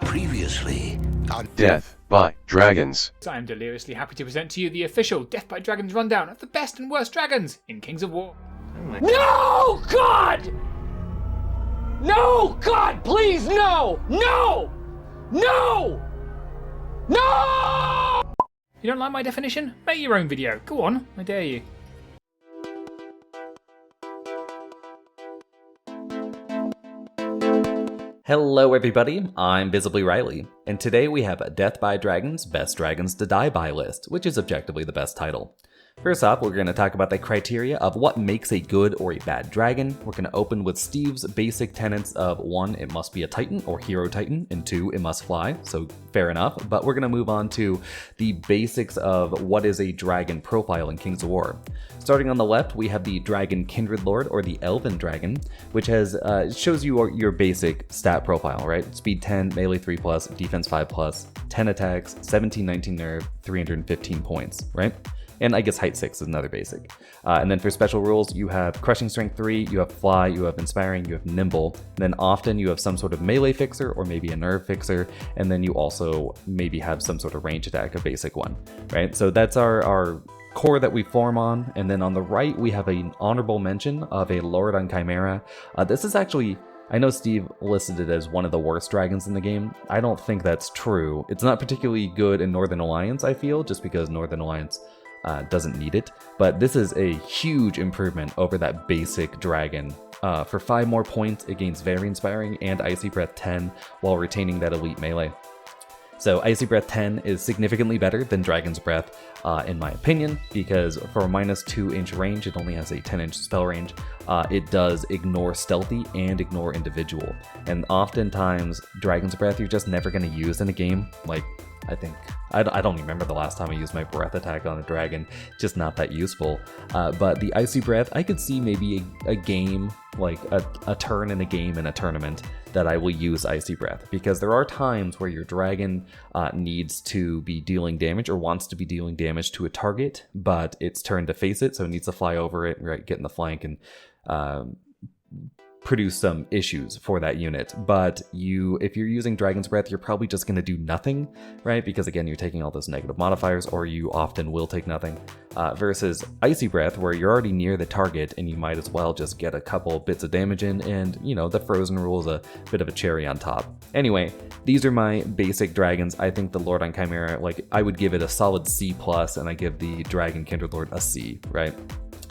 Previously on Death by Dragons. I'm deliriously happy to present to you the official Death by Dragons rundown of the best and worst dragons in Kings of War. No, God! No, God, please, no! No! No! No! You don't like my definition? Make your own video. Go on, I dare you. Hello everybody, I'm Visibly Riley, and today we have a Death by Dragons Best Dragons to Die By list, which is objectively the best title. First off, we're going to talk about the criteria of what makes a good or a bad dragon. We're going to open with Steve's basic tenets of 1, it must be a titan or hero titan, and 2, it must fly, so fair enough. But we're going to move on to the basics of what is a dragon profile in Kings of War. Starting on the left, we have the Dragon Kindred Lord, or the Elven Dragon, which has shows you your basic stat profile, right? Speed 10, melee 3+, defense 5+, 10 attacks, 17-19 nerve, 315 points, right? And I guess height 6 is another basic. And then for special rules, you have Crushing Strength 3, you have Fly, you have Inspiring, you have Nimble. And then often you have some sort of melee fixer or maybe a nerve fixer. And then you also maybe have some sort of range attack, a basic one, right? So that's our core that we form on. And then on the right, we have an honorable mention of a Lord on Chimera. This is actually... I know Steve listed it as one of the worst dragons in the game. I don't think that's true. It's not particularly good in Northern Alliance, I feel, just because Northern Alliance doesn't need it, but this is a huge improvement over that basic dragon. For 5 more points, it gains Very Inspiring and Icy Breath 10 while retaining that elite melee. So Icy Breath 10 is significantly better than Dragon's Breath, in my opinion, because for a minus 2-inch range, it only has a 10-inch spell range. It does ignore Stealthy and ignore Individual, and oftentimes Dragon's Breath you're just never going to use in a game. Like, I don't remember the last time I used my breath attack on a dragon, just not that useful. But the Icy Breath, I could see maybe a game, like a turn in a game in a tournament that I will use Icy Breath, because there are times where your dragon needs to be dealing damage or wants to be dealing damage to a target, but it's turned to face it, so it needs to fly over it, right, get in the flank and produce some issues for that unit. But if you're using Dragon's Breath, you're probably just going to do nothing, right? Because again, you're taking all those negative modifiers, or you often will take nothing. Versus Icy Breath, where you're already near the target and you might as well just get a couple bits of damage in, and you know, the frozen rule is a bit of a cherry on top. Anyway, these are my basic dragons. I think the Lord on Chimera, like, I would give it a solid C+, and I give the Dragon Kindred Lord a C, right?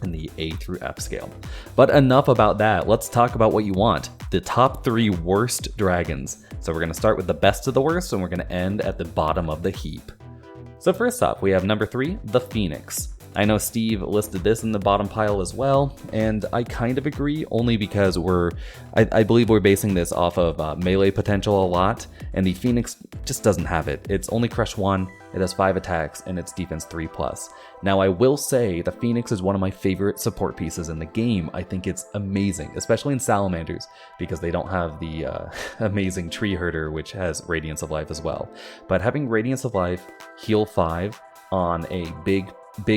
In the A through F scale. But enough about that. Let's talk about what you want. The top 3 worst dragons. So we're going to start with the best of the worst, and we're going to end at the bottom of the heap. So first off, we have number 3, the Phoenix. I know Steve listed this in the bottom pile as well, and I kind of agree, only because I believe we're basing this off of melee potential a lot, and the Phoenix just doesn't have it. It's only Crush 1, it has 5 attacks, and it's defense 3+. Now I will say the Phoenix is one of my favorite support pieces in the game. I think it's amazing, especially in Salamanders, because they don't have the amazing Tree Herder, which has Radiance of Life as well. But having Radiance of Life, heal 5 on a big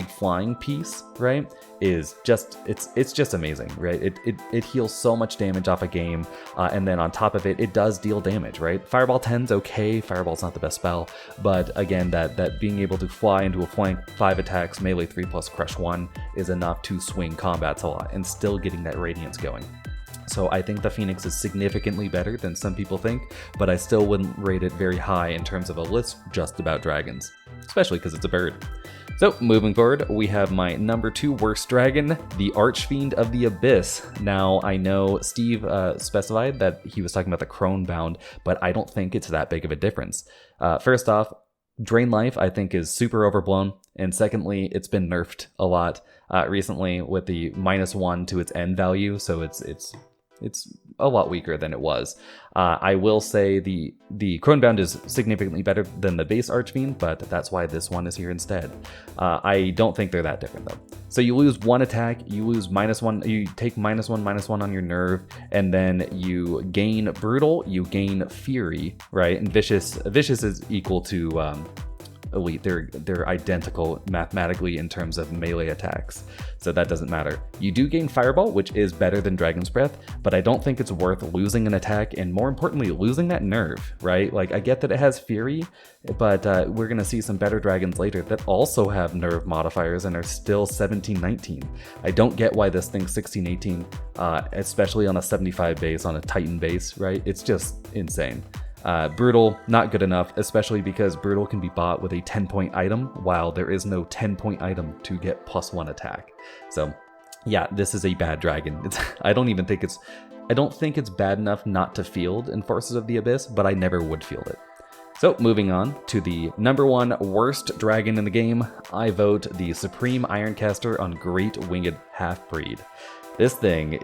flying piece, right, is just, it's just amazing, right? It heals so much damage off a game, and then on top of it, it does deal damage, right? Fireball 10's okay, Fireball's not the best spell, but again, that being able to fly into a flank, 5 attacks, melee 3+, Crush 1 is enough to swing combats a lot, and still getting that Radiance going. So I think the Phoenix is significantly better than some people think, but I still wouldn't rate it very high in terms of a list just about dragons, especially because it's a bird. So moving forward, we have my number 2 worst dragon, the Archfiend of the Abyss. Now I know Steve specified that he was talking about the Crone Bound, but I don't think it's that big of a difference. First off, Drain Life I think is super overblown, and secondly, it's been nerfed a lot recently with the -1 to its end value, so it's a lot weaker than it was. I will say the Cronebound is significantly better than the base Archfiend, but that's why this one is here instead. I don't think they're that different though. So you lose 1 attack, you lose -1, you take -1/-1 on your nerve, and then you gain Brutal, you gain Fury, right? And Vicious is equal to elite. They're identical mathematically in terms of melee attacks, so that doesn't matter. You do gain Fireball, which is better than Dragon's Breath, but I don't think it's worth losing an attack, and more importantly, losing that nerve, right? Like, I get that it has Fury, but we're gonna see some better dragons later that also have nerve modifiers and are still 17-19. I don't get why this thing's 16-18, especially on a 75 base, on a Titan base, right? It's just insane. Brutal, not good enough, especially because Brutal can be bought with a 10-point item, while there is no 10-point item to get +1 attack. So yeah, this is a bad dragon. I don't think it's bad enough not to field in Forces of the Abyss, but I never would field it. So moving on to the #1 worst dragon in the game, I vote the Supreme Ironcaster on Great Winged Half-Breed. This thing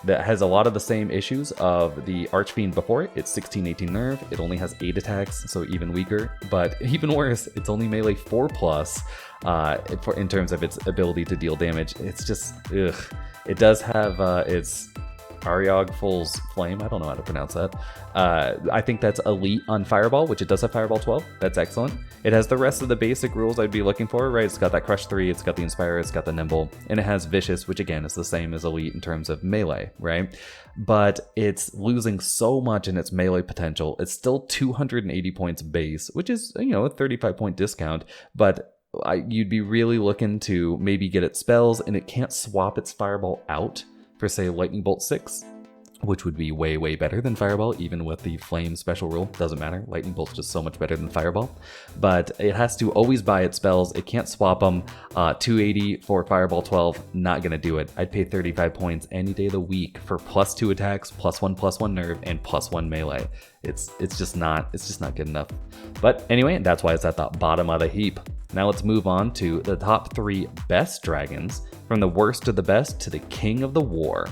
has a lot of the same issues of the Archfiend before it. It's 16-18 nerve, it only has 8 attacks, so even weaker, but even worse, it's only melee 4+, in terms of its ability to deal damage. It's just, ugh. It does have its Ariog Fool's Flame, I don't know how to pronounce that. I think that's elite on Fireball, which it does have Fireball 12, that's excellent. It has the rest of the basic rules I'd be looking for, right? It's got that Crush 3, it's got the Inspire, it's got the Nimble, and it has Vicious, which again is the same as elite in terms of melee, right? But it's losing so much in its melee potential. It's still 280 points base, which is, a 35-point discount, but you'd be really looking to maybe get its spells, and it can't swap its Fireball out for, say, Lightning Bolt 6, which would be way, way better than Fireball, even with the Flame special rule. Doesn't matter, Lightning Bolt's just so much better than Fireball. But it has to always buy its spells, it can't swap them. 280 for Fireball 12, not gonna do it. I'd pay 35 points any day of the week for +2 attacks, +1/+1 nerve, and +1 melee. It's just not good enough. But anyway, that's why it's at the bottom of the heap. Now let's move on to the top 3 best dragons, from the worst to the best to the king of the war.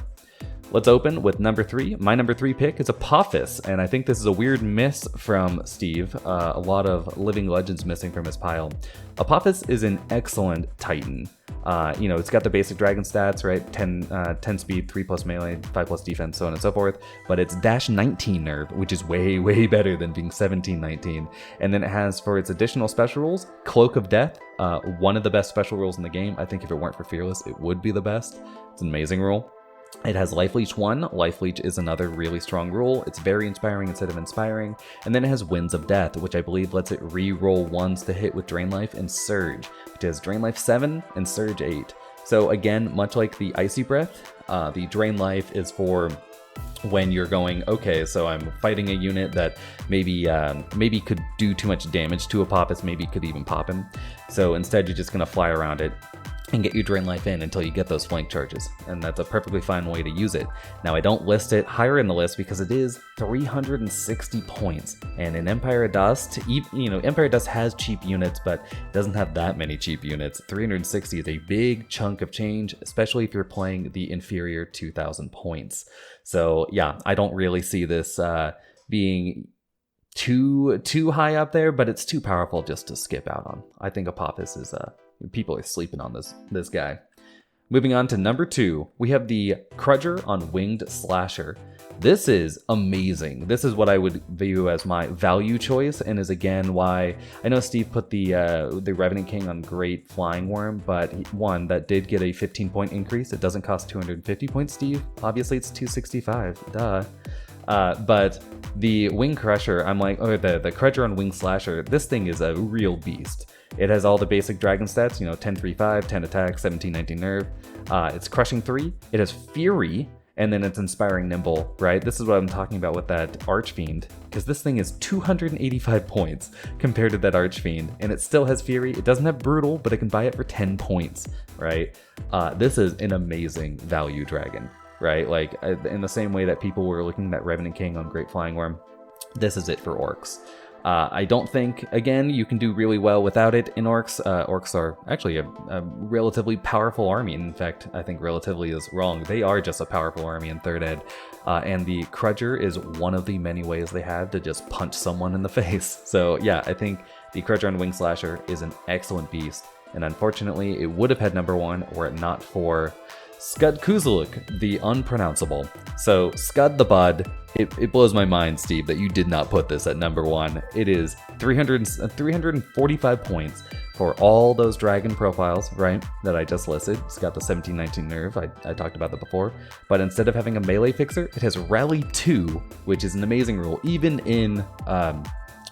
Let's open with number 3. My number 3 pick is Apophis, and I think this is a weird miss from Steve. A lot of Living Legends missing from his pile. Apophis is an excellent Titan. It's got the basic dragon stats, right? 10 speed, 3+ melee, 5+ defense, so on and so forth. But it's dash 19 nerve, which is way, way better than being 17-19. And then it has, for its additional special rules, Cloak of Death, one of the best special rules in the game. I think if it weren't for Fearless, it would be the best. It's an amazing rule. It has Life Leech 1. Life Leech is another really strong rule. It's very inspiring instead of inspiring. And then it has Winds of Death, which I believe lets it re-roll 1s to hit with Drain Life, and Surge, which has Drain Life 7 and Surge 8. So again, much like the Icy Breath, the Drain Life is for when you're going, okay, so I'm fighting a unit that maybe could do too much damage to Apophis, maybe could even pop him. So instead, you're just gonna fly around it and get your Drain Life in until you get those flank charges, and that's a perfectly fine way to use it. Now, I don't list it higher in the list because it is 360 points, and in Empire Dust, Empire Dust has cheap units, but doesn't have that many cheap units. 360 is a big chunk of change, especially if you're playing the inferior 2,000 points. So yeah, I don't really see this being too high up there, but it's too powerful just to skip out on. I think Apophis is people are sleeping on this guy. Moving on to number 2, we have the Crudger on Winged Slasher. This is amazing. This is what I would view as my value choice, and is again why I know Steve put the Revenant King on Great Flying Worm, but one that did get a 15-point increase. It doesn't cost 250 points, Steve. Obviously, it's 265. Duh. But the Wing Crusher, I'm like, oh, the Crudger on Wing Slasher, this thing is a real beast. It has all the basic dragon stats, 10-3-5, 10 attack, 17-19 nerve. It's Crushing 3. It has Fury, and then it's Inspiring Nimble, right? This is what I'm talking about with that Archfiend, because this thing is 285 points compared to that Archfiend, and it still has Fury. It doesn't have Brutal, but it can buy it for 10 points, right? This is an amazing value dragon, right? Like, in the same way that people were looking at Revenant King on Great Flying Worm, this is it for Orcs. I don't think, again, you can do really well without it in Orcs. Orcs are actually a relatively powerful army. In fact, I think relatively is wrong. They are just a powerful army in 3rd Ed. And the Crudger is one of the many ways they have to just punch someone in the face. So yeah, I think the Crudger on Wing Slasher is an excellent beast. And unfortunately, it would have had number 1 were it not for Scud Kuzuluk, the unpronounceable. So Scud the Bud it blows my mind, Steve, that you did not put this at number 1. It is 345 points for all those dragon profiles, right, that I just listed. It's got the 1719 nerve, I talked about that before. But instead of having a melee fixer, it has Rally 2, which is an amazing rule, even in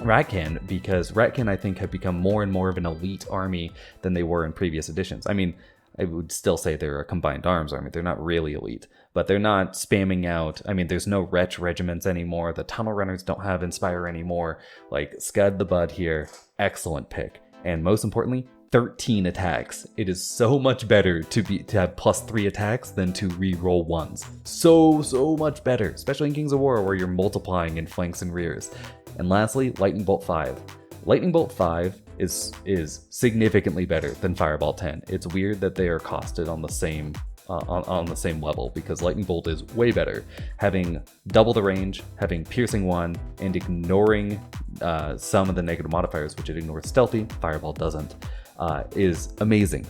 Ratkin, because Ratkin, I think, have become more and more of an elite army than they were in previous editions. I mean, I would still say they're a combined arms army. They're not really elite, but they're not spamming out. I mean, there's no Wretch regiments anymore. The Tunnel Runners don't have Inspire anymore. Like, Scud the Bud here, excellent pick. And most importantly, 13 attacks. It is so much better to have +3 attacks than to re-roll ones. So much better, especially in Kings of War where you're multiplying in flanks and rears. And lastly, Lightning Bolt 5. Lightning Bolt 5 is significantly better than Fireball 10. It's weird that they are costed on the same on the same level, because Lightning Bolt is way better. Having double the range, having Piercing 1, and ignoring some of the negative modifiers, which it ignores Stealthy, Fireball doesn't, is amazing.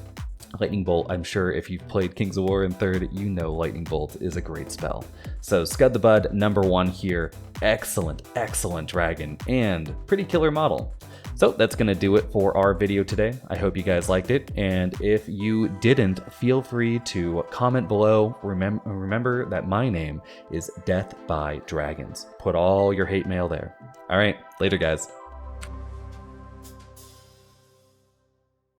Lightning Bolt, I'm sure if you've played Kings of War in 3rd, you know Lightning Bolt is a great spell. So Scud the Bud, number 1 here. Excellent dragon, and pretty killer model. So that's going to do it for our video today. I hope you guys liked it, and if you didn't, feel free to comment below. Remember that my name is Death by Dragons. Put all your hate mail there. All right, later guys.